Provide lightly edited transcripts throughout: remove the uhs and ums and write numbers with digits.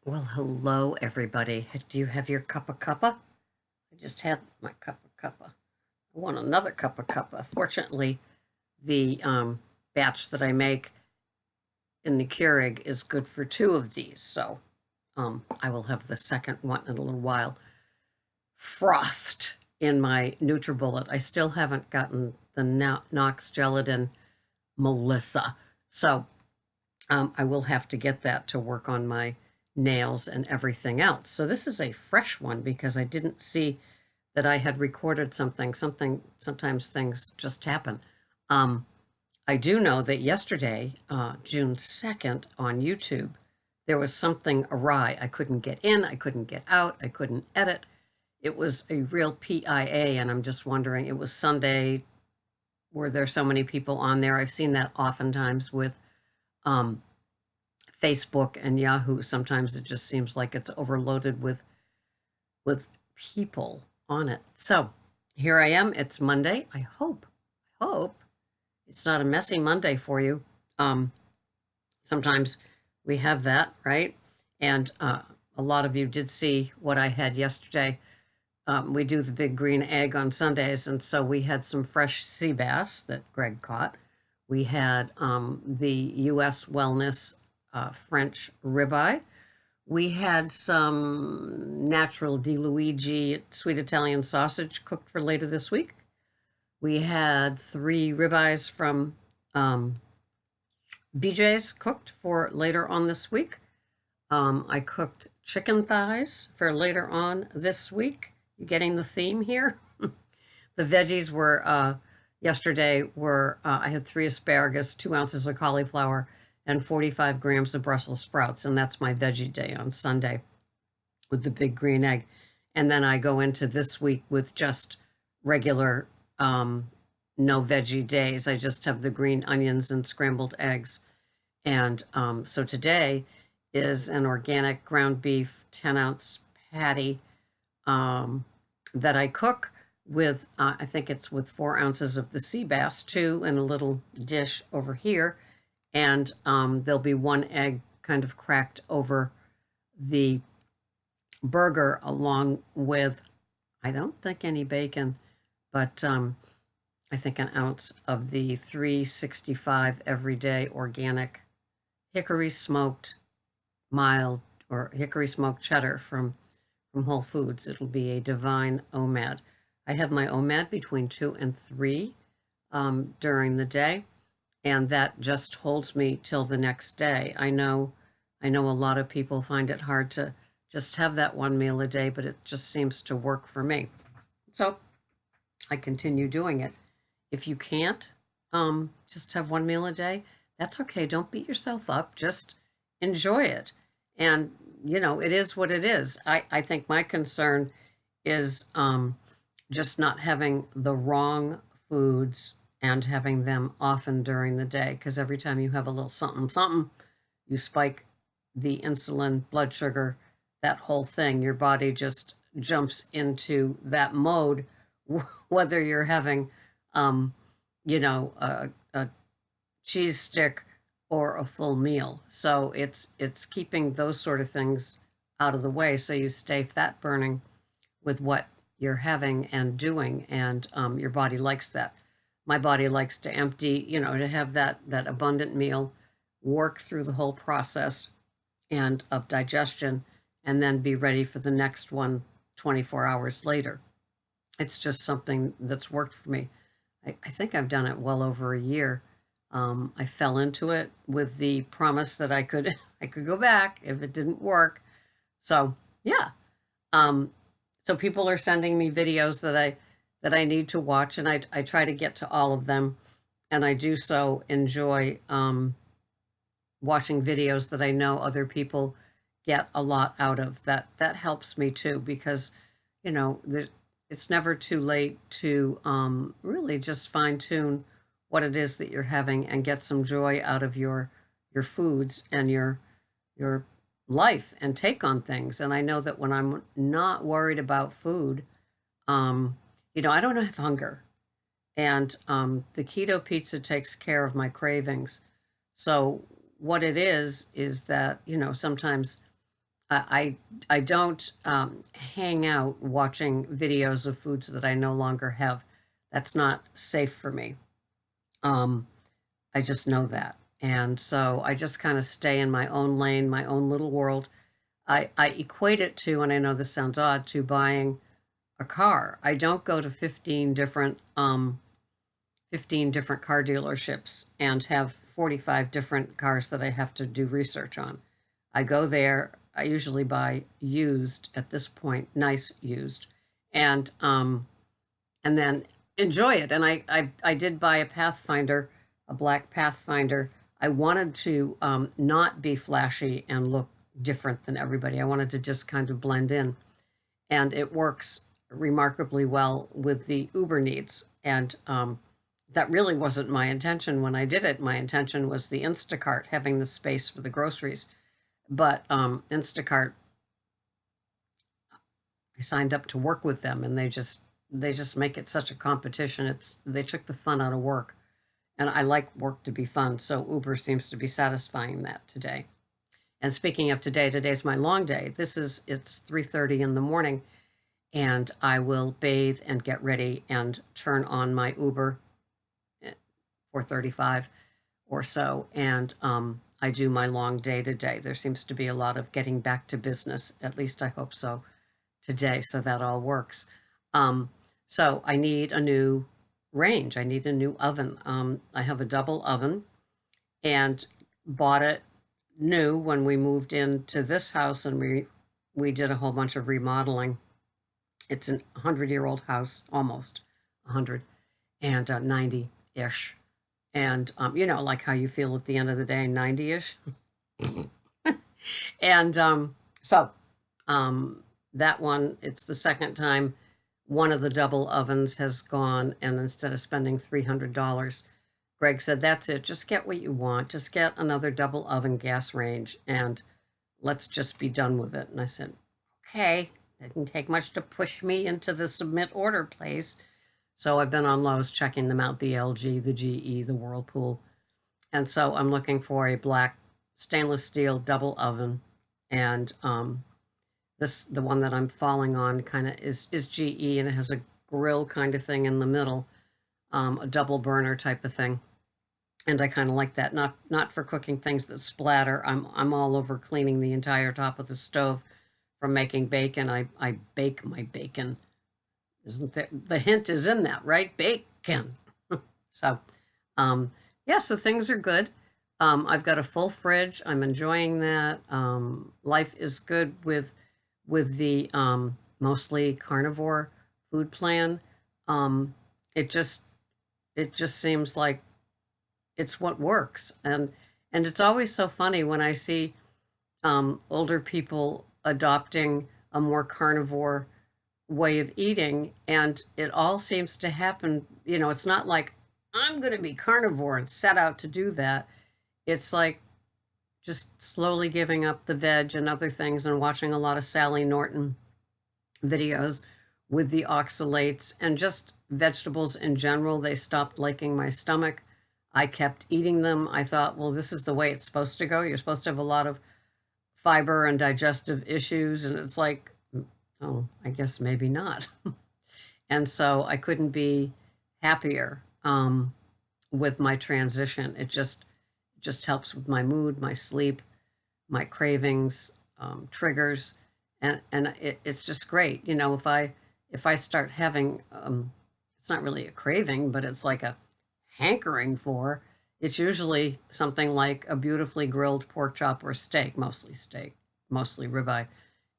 Well, hello, everybody. Do you have your cup of cuppa? I just had my cup of cuppa. I want another cup of cuppa. Fortunately, the batch that I make in the Keurig is good for two of these, so I will have the second one in a little while. Frothed in my NutriBullet. I still haven't gotten the Knox Gelatin Melissa, so I will have to get that to work on my nails and everything else. So this is a fresh one because I didn't see that I had recorded something. Sometimes things just happen. Um, I do know that yesterday, June 2nd, on YouTube, there was something awry. I couldn't get in, I couldn't get out, I couldn't edit. It was a real PIA, and I'm just wondering, it was Sunday. Were there so many people on there? I've seen that oftentimes with um, Facebook and Yahoo. Sometimes it just seems like it's overloaded with people on it. So here I am. It's Monday. I hope it's not a messy Monday for you. Sometimes we have that, right? And a lot of you did see what I had yesterday. We do the big green egg on Sundays, and so we had some fresh sea bass that Greg caught. We had the U.S. Wellness French ribeye. We had some natural Di Luigi sweet Italian sausage cooked for later this week. We had 3 ribeyes from BJ's cooked for later on this week. I cooked chicken thighs for later on this week. You getting the theme here? The veggies were yesterday were I had 3 asparagus, 2 ounces of cauliflower, and 45 grams of Brussels sprouts, and that's my veggie day on Sunday with the big green egg. And then I go into this week with just regular no veggie days. I just have the green onions and scrambled eggs. And so today is an organic ground beef 10-ounce patty that I cook with, I think it's with 4 ounces of the sea bass too, in a little dish over here. And there'll be 1 egg kind of cracked over the burger along with, I don't think any bacon, but I think an ounce of the 365 everyday organic hickory smoked mild or hickory smoked cheddar from Whole Foods. It'll be a divine OMAD. I have my OMAD between 2 and 3 during the day, and that just holds me till the next day. I know a lot of people find it hard to just have that 1 meal a day, but it just seems to work for me. So I continue doing it. If you can't just have 1 meal a day, that's okay. Don't beat yourself up. Just enjoy it. And, it is what it is. I think my concern is just not having the wrong foods and having them often during the day. Because every time you have a little something, something, you spike the insulin, blood sugar, that whole thing. Your body just jumps into that mode, whether you're having, a cheese stick or a full meal. So it's keeping those sort of things out of the way so you stay fat burning with what you're having and doing, and your body likes that. My body likes to empty, to have that abundant meal, work through the whole process and of digestion, and then be ready for the next one 24 hours later. It's just something that's worked for me. I think I've done it well over a year. I fell into it with the promise that I could I could go back if it didn't work. So yeah. So people are sending me videos that I need to watch, and I try to get to all of them, and I do so enjoy watching videos that I know other people get a lot out of. That helps me too, because it's never too late to really just fine tune what it is that you're having and get some joy out of your foods and your life and take on things. And I know that when I'm not worried about food, I don't have hunger. And the keto pizza takes care of my cravings. So what it is that, sometimes I don't hang out watching videos of foods that I no longer have. That's not safe for me. Um, I just know that. And so I just kind of stay in my own lane, my own little world. I equate it to, and I know this sounds odd, to buying a car. I don't go to 15 different car dealerships and have 45 different cars that I have to do research on. I go there, I usually buy used at this point, nice used, and and then enjoy it. And I did buy a Pathfinder, a black Pathfinder. I wanted to not be flashy and look different than everybody. I wanted to just kind of blend in, and it works remarkably well with the Uber needs. And that really wasn't my intention when I did it. My intention was the Instacart, having the space for the groceries. But Instacart, I signed up to work with them, and they just make it such a competition. They took the fun out of work, and I like work to be fun. So Uber seems to be satisfying that today. And speaking of today, today's my long day. It's 3:30 in the morning, and I will bathe and get ready and turn on my Uber at 4:35 or so, and I do my long day today. There seems to be a lot of getting back to business. At least I hope so today. So that all works. Um, so I need a new range. I need a new oven. I have a double oven and bought it new when we moved into this house, and we did a whole bunch of remodeling. It's an 100-year-old house, almost 100, and 90-ish. And like how you feel at the end of the day, 90-ish. And so that one, it's the second time one of the double ovens has gone, and instead of spending $300, Greg said, "That's it. Just get what you want. Just get another double oven gas range, and let's just be done with it." And I said, "Okay." It didn't take much to push me into the submit order place. So I've been on Lowe's checking them out, the LG, the GE, the Whirlpool. And so I'm looking for a black stainless steel double oven. And the one that I'm falling on kind of is GE, and it has a grill kind of thing in the middle, a double burner type of thing. And I kind of like that. Not for cooking things that splatter. I'm all over cleaning the entire top of the stove from making bacon. I bake my bacon. Isn't there, the hint is in that, right? Bacon. So, yeah, so things are good. I've got a full fridge. I'm enjoying that. Life is good with the mostly carnivore food plan. Um, it just seems like it's what works, and it's always so funny when I see older people adopting a more carnivore way of eating, and it all seems to happen. It's not like I'm going to be carnivore and set out to do that. It's like just slowly giving up the veg and other things, and watching a lot of Sally Norton videos with the oxalates and just vegetables in general. They stopped liking my stomach. I kept eating them. I thought, well, this is the way it's supposed to go. You're supposed to have a lot of fiber and digestive issues. And it's like, oh, I guess maybe not. And so I couldn't be happier with my transition. It just helps with my mood, my sleep, my cravings, triggers, and it's just great. If I start having, it's not really a craving, but it's like a hankering for. It's usually something like a beautifully grilled pork chop or steak, mostly ribeye,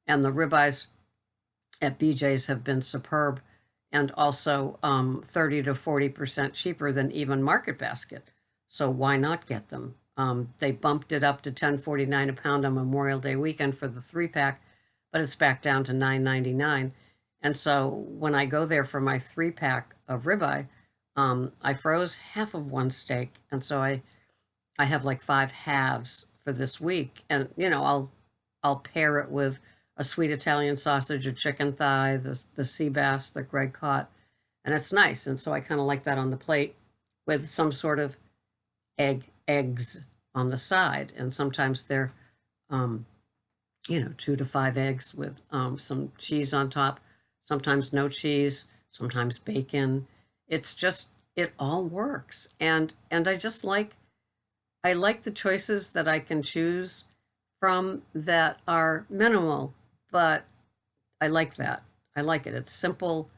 and the ribeyes at BJ's have been superb, and also 30 to 40% cheaper than even Market Basket. So why not get them? They bumped it up to $10.49 a pound on Memorial Day weekend for the 3-pack, but it's back down to $9.99. And so when I go there for my 3-pack of ribeye, I froze half of one steak, and so I have like 5 halves for this week, and I'll pair it with a sweet Italian sausage, a chicken thigh, the sea bass that Greg caught, and it's nice. And so I kind of like that on the plate with some sort of eggs on the side, and sometimes they're 2 to 5 eggs with some cheese on top, sometimes no cheese, sometimes bacon. It's just, it all works. And I like the choices that I can choose from that are minimal, but I like that. I like it. It's simple.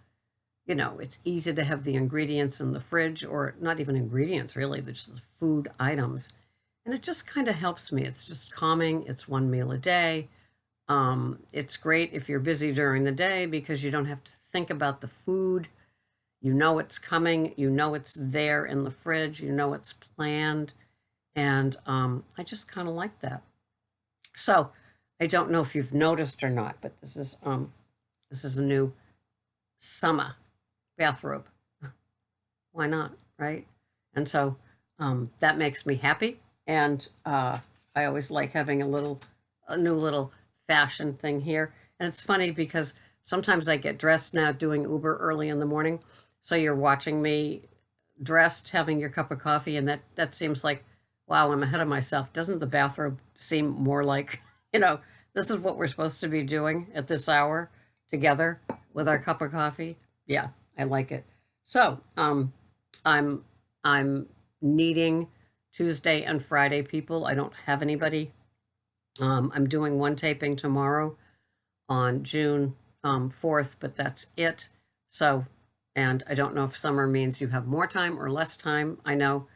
It's easy to have the ingredients in the fridge, or not even ingredients really, they're just the food items. And it just kind of helps me. It's just calming. It's one meal a day. It's great if you're busy during the day because you don't have to think about the food. You know it's coming. You know it's there in the fridge. You know it's planned. And I just kind of like that. So I don't know if you've noticed or not, but this is a new summer bathrobe. Why not, right? And so that makes me happy. And I always like having a new little fashion thing here. And it's funny because sometimes I get dressed now doing Uber early in the morning. So you're watching me dressed, having your cup of coffee, and that seems like, wow, I'm ahead of myself. Doesn't the bathrobe seem more like, this is what we're supposed to be doing at this hour together with our cup of coffee? Yeah, I like it. So, I'm needing Tuesday and Friday people. I don't have anybody. I'm doing one taping tomorrow on June 4th, but that's it. So, and I don't know if summer means you have more time or less time. I know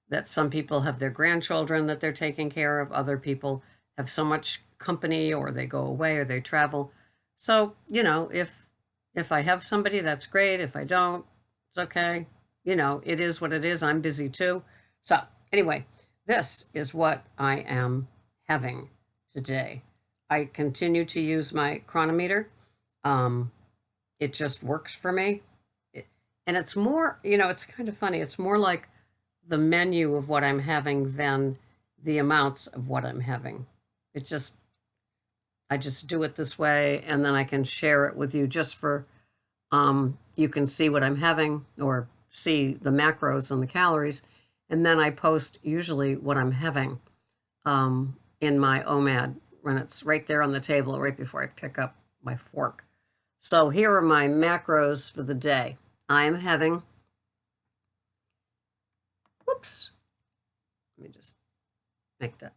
that some people have their grandchildren that they're taking care of. Other people have so much company, or they go away, or they travel. So, if I have somebody, that's great. If I don't, it's okay. It is what it is. I'm busy too. So anyway, this is what I am having today. I continue to use my chronometer. It just works for me. And it's more, it's kind of funny. It's more like the menu of what I'm having than the amounts of what I'm having. I just do it this way, and then I can share it with you just for, you can see what I'm having or see the macros and the calories. And then I post usually what I'm having in my OMAD when it's right there on the table right before I pick up my fork. So here are my macros for the day. I'm having, whoops, let me just make that.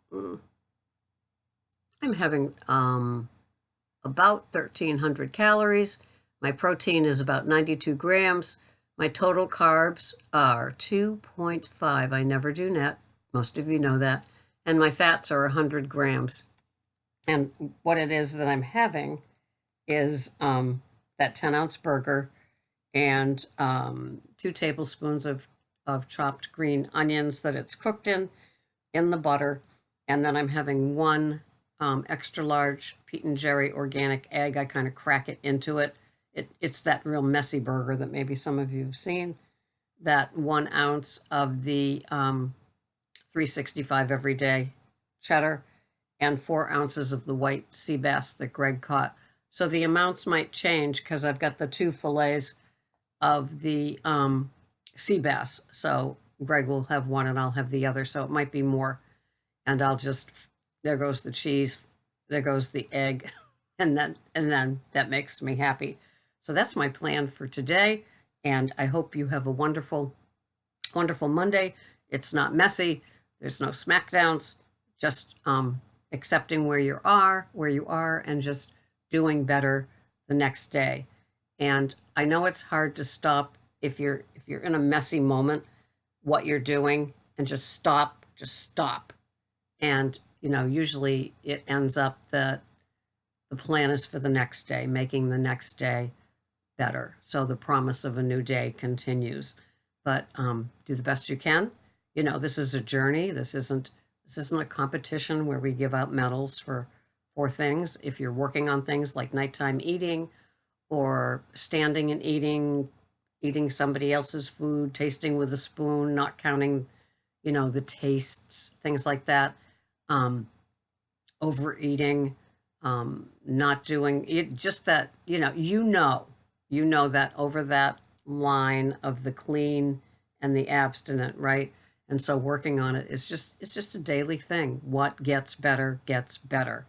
I'm having about 1,300 calories. My protein is about 92 grams. My total carbs are 2.5. I never do net. Most of you know that. And my fats are 100 grams. And what it is that I'm having is that 10-ounce burger and 2 tablespoons of chopped green onions that it's cooked in the butter. And then I'm having 1 extra large Pete and Jerry organic egg. I kind of crack it into it. It's that real messy burger that maybe some of you have seen. That 1 ounce of the 365 everyday cheddar and 4 ounces of the white sea bass that Greg caught. So the amounts might change because I've got the 2 fillets of the sea bass. So Greg will have 1 and I'll have the other. So it might be more. And I'll just, there goes the cheese, there goes the egg, and then that makes me happy. So that's my plan for today, and I hope you have a wonderful, wonderful Monday. It's not messy. There's no smackdowns. Just accepting where you are, and just doing better the next day. And I know it's hard to stop if you're in a messy moment, what you're doing, and just stop. And usually it ends up that the plan is for the next day, making the next day better. So the promise of a new day continues. But do the best you can. This is a journey. This isn't a competition where we give out medals for things. If you're working on things like nighttime eating or standing and eating somebody else's food, tasting with a spoon, not counting, the tastes, things like that, overeating, not doing it, just that, that over that line of the clean and the abstinent, right? And so working on it is it's just a daily thing. What gets better gets better.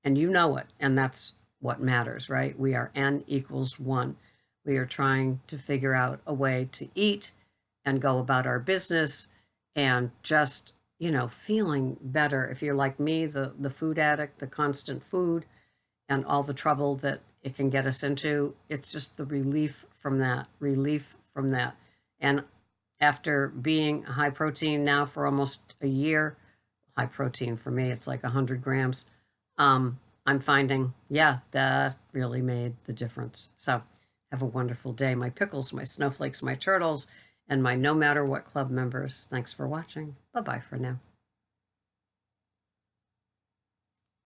And you know it. And that's what matters, right? We are N equals 1. We are trying to figure out a way to eat and go about our business and just, feeling better. If you're like me, the food addict, the constant food, and all the trouble that it can get us into, it's just the relief from that, relief from that. And after being high protein now for almost a year, high protein for me, it's like 100 grams, I'm finding, yeah, that really made the difference. So have a wonderful day. My pickles, my snowflakes, my turtles, and my no matter what club members. Thanks for watching. Bye-bye for now.